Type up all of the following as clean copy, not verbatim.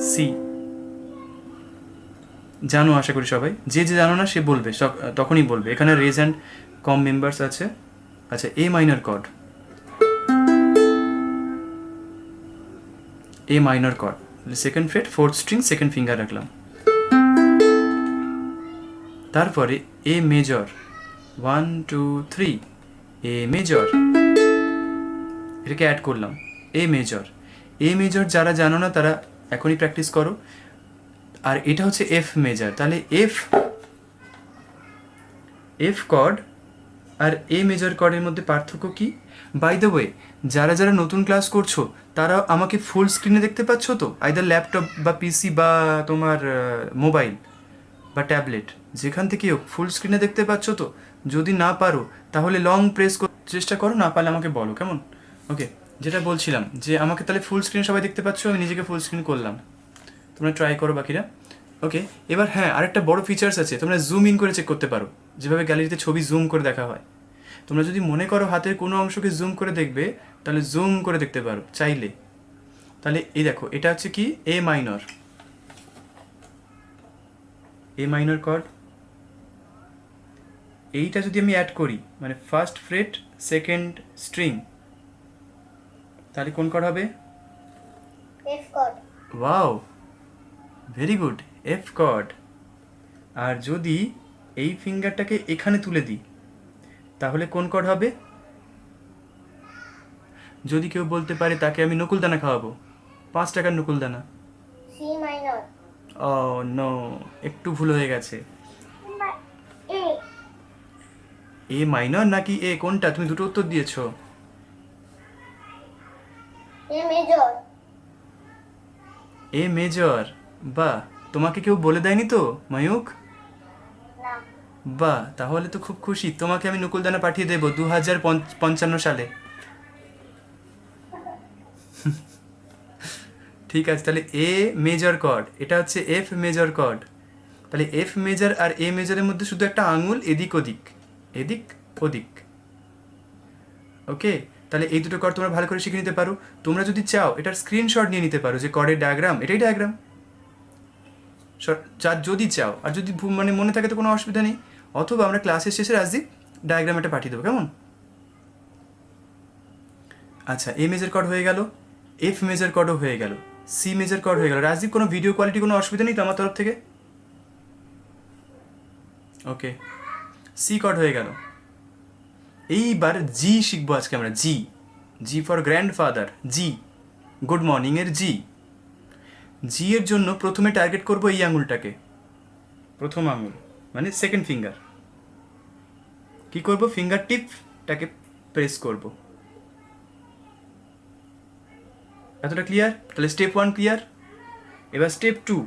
C. জানো আশা করি সবাই, যে যে জানো না সে বলবে, তখনই বলবে। এখানে রেজ অ্যান্ড কম মেম্বার্স আছে। আচ্ছা, A minor chord, A minor chord, second fret, fourth string, second finger রাখলাম। তারপরে এ মেজর, 1 2 3, এ মেজর, এটাকে অ্যাড করলাম, এ মেজর। এ মেজর যারা জানো না তারা এখনই প্র্যাকটিস করো। আর এটা হচ্ছে এফ মেজর, তাহলে এফ কর্ড আর এ মেজর কর্ডের মধ্যে পার্থক্য কি? বাই দ্য ওয়ে, যারা যারা নতুন ক্লাস করছো তারা আমাকে ফুল স্ক্রিনে দেখতে পাচ্ছ তো, আইদার ল্যাপটপ বা পিসি বা তোমার মোবাইল বা ট্যাবলেট, যেখান থেকে হোক ফুল স্ক্রিনে দেখতে পাচ্ছ তো? যদি না পারো তাহলে লং প্রেস চেষ্টা করো, না পারলে আমাকে বলো, কেমন? ওকে, যেটা বলছিলাম যে আমাকে তাহলে ফুল স্ক্রিন সবাই দেখতে পাচ্ছ, আমি নিজেকে ফুল স্ক্রিন করলাম, তোমরা ট্রাই করো বাকিরা। ওকে, এবার হ্যাঁ, আরেকটা বড় ফিচার্স আছে, তোমরা জুম ইন করে চেক করতে পারো, যেভাবে গ্যালারিতে ছবি জুম করে দেখা হয়। তোমরা যদি মনে করো হাতের কোনো অংশকে জুম করে দেখবে, তাহলে জুম করে দেখতে পারো চাইলে। তাহলে এই দেখো, এটা হচ্ছে কি এ মাইনর, এ মাইনর কর্ড। এইটা যদি আমি অ্যাড করি, মানে ফার্স্ট ফ্রেট সেকেন্ড স্ট্রিং, তাহলে কোন কর্ড হবে? F chord. Wow, very good, F chord. আর যদি এই ফিঙ্গারটাকে এখানে তুলে দিই, তাহলে কোন কর্ড হবে? যদি কেউ বলতে পারে তাকে আমি নকুলদানা খাওয়াবো, 5 টাকার নকুলদানা। C minor. ও নো, একটু ভুল হয়ে গেছে। এ। এ মাইনর নাকি এ, কোনটা? তুমি দুটো উত্তর দিয়েছো। A major. এ মেজর, বাহ। তোমাকে কেউ বলে দেয়নি তো ময়ূক? না। বাহ, তাহলে তো খুব খুশি, তোমাকে আমি নকুলদানা পাঠিয়ে দেবো 2055 সালে। ঠিক আছে, তাহলে এ মেজর কর্ড, এটা হচ্ছে এফ মেজর কর্ড। তাহলে এফ মেজর আর এ মেজরের মধ্যে শুধু একটা আঙুল এদিক ওদিক, এদিক ওদিক। ওকে, তাহলে এই দুটো কর্ড তোমরা ভালো করে শিখে নিতে পারো। তোমরা যদি চাও এটার স্ক্রিনশট নিয়ে নিতে পারো, যে কর্ডের ডায়াগ্রাম, এটাই ডায়াগ্রাম, যার যদি চাও। আর যদি মানে মনে থাকে তো কোনো অসুবিধা নেই, অথবা আমরা ক্লাসের শেষে রাজদীপ ডায়াগ্রাম এটা পাঠিয়ে দেবো, কেমন? আচ্ছা, এ মেজর কর্ড হয়ে গেল, এফ মেজর কর্ডও হয়ে গেল, সি মেজর কর্ড হয়ে গেল। রাজদীপ, কোনো ভিডিও কোয়ালিটি কোনো অসুবিধা নেই তো আমার তরফ থেকে? ওকে, সি কর্ড হয়ে গেল। এইবার জি শিখবো আজকে আমরা, G. G for grandfather, G, good মর্নিংয়ের জি। জি এর জন্য প্রথমে টার্গেট করব এই আঙুলটাকে, প্রথম আঙুল মানে সেকেন্ড ফিঙ্গার। কি করব? ফিঙ্গার টিপটাকে প্রেস করব। এতটা ক্লিয়ার? তাহলে স্টেপ 1 ক্লিয়ার। এবার স্টেপ 2,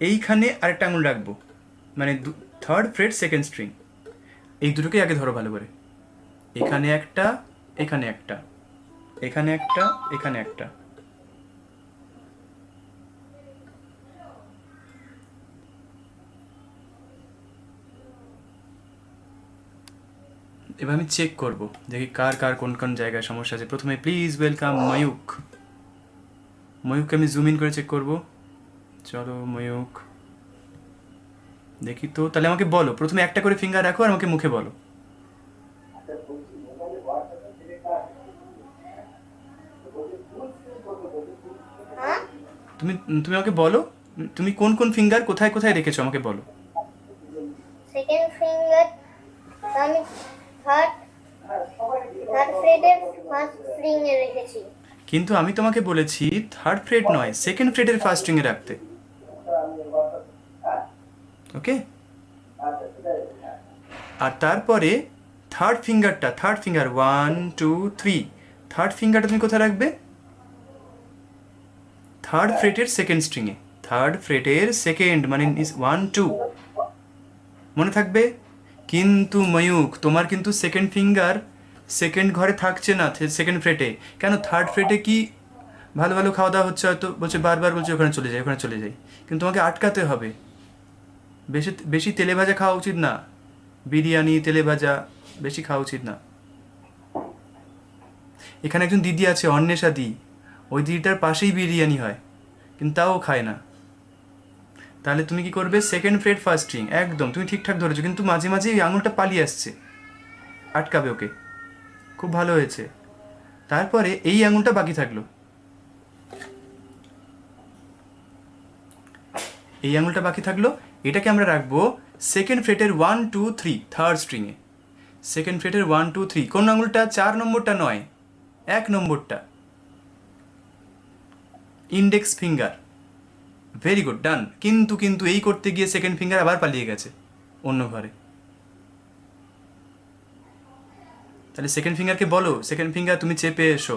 এইখানে আরেকটা আঙুল রাখবো, মানে থার্ড ফ্রেট সেকেন্ড স্ট্রিং। এই দুটোকে আগে ধরো ভালো করে, এখানে একটা, এখানে একটা, এখানে একটা, এখানে একটা। এবার আমি চেক করব, দেখি কার কার কোন কোন জায়গায় সমস্যা আছে। প্রথমে প্লিজ ওয়েলকাম ময়ূক। ময়ূককে আমি জুম ইন করে চেক করব। চলো ময়ূক, দেখি তো। তাহলে আমাকে বলো, প্রথমে একটা করে ফিঙ্গার রাখো আর আমাকে মুখে বলো। তুমি তুমি আমাকে বলো, তুমি কোন কোন ফিঙ্গার কোথায় কোথায় রেখেছো আমাকে বলো। সেকেন্ড ফিঙ্গার আমি থার্ড ফ্রেডের ফার্স্ট স্ট্রিং এ রেখেছি। কিন্তু আমি তোমাকে বলেছি থার্ড ফ্রেট নয়, সেকেন্ড ফ্রেটের ফার্স্ট স্ট্রিংয়ে রাখতে। ওকে, আর তারপরে থার্ড ফিঙ্গার 1 2 3, থার্ড ফিঙ্গারটা তুমি কোথায় রাখবে? থার্ড ফ্রেটের সেকেন্ড স্ট্রিংয়ে, থার্ড ফ্রেটের সেকেন্ড, মানে 1 2, মনে থাকবে। কিন্তু ময়ূক, তোমার কিন্তু সেকেন্ড ফিঙ্গার সেকেন্ড ঘরে থাকছে না, সেকেন্ড ফ্রেটে। কেন? থার্ড ফ্রেটে কি ভালো ভালো খাওয়া দাওয়া হচ্ছে, হয়তো বলছে, বারবার বলছে ওখানে চলে যাই, ওখানে চলে যাই। কিন্তু তোমাকে আটকাতে হবে। বেশি বেশি তেলে ভাজা খাওয়া উচিত না, বিরিয়ানি তেলে ভাজা বেশি খাওয়া উচিত না। এখানে একজন দিদি আছে, অন্বেষা দি, ওই দিদিটার পাশেই বিরিয়ানি হয়, কিন্তু তাও খায় না। তাহলে তুমি কি করবে, সেকেন্ড ফ্রেট ফার্স্ট স্ট্রিং, একদম তুমি ঠিকঠাক ধরেছো, কিন্তু মাঝে মাঝে এই আঙুলটা পালিয়ে আসছে, আটকাবে ওকে। খুব ভালো হয়েছে। তারপরে এই আঙুলটা বাকি থাকলো, এই আঙুলটা বাকি থাকলো, এটাকে আমরা রাখবো সেকেন্ড ফ্রেটের 1 2 3 থার্ড স্ট্রিংয়ে। সেকেন্ড ফ্রেটের 1 2 3, কোন আঙুলটা? 4 নম্বরটা নয়, 1 নম্বরটা, ইন্ডেক্স ফিঙ্গার। ভেরি গুড, ডান। কিন্তু কিন্তু এই করতে গিয়ে সেকেন্ড ফিঙ্গার আবার পালিয়ে গেছে অন্য ঘরে। তাহলে সেকেন্ড ফিঙ্গারকে বলো, সেকেন্ড ফিঙ্গার তুমি চেপে এসো,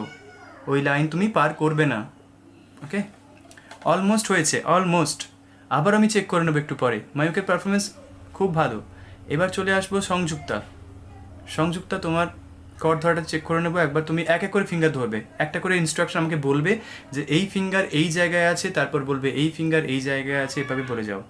ওই লাইন তুমি পার করবে না। ওকে, অলমোস্ট হয়েছে, অলমোস্ট। আবার আমি চেক করে নেবো একটু পরে। মায়ুকের পারফরমেন্স খুব ভালো। এবার চলে আসবো সংযুক্তা। সংযুক্তা, তোমার কর্ড ধরাটা চেক করে নেবো একবার। তুমি এক এক করে ফিঙ্গার ধরবে, একটা করে ইনস্ট্রাকশন আমাকে বলবে যে এই ফিঙ্গার এই জায়গায় আছে, তারপর বলবে এই ফিঙ্গার এই জায়গায় আছে, এভাবে বলে যাও।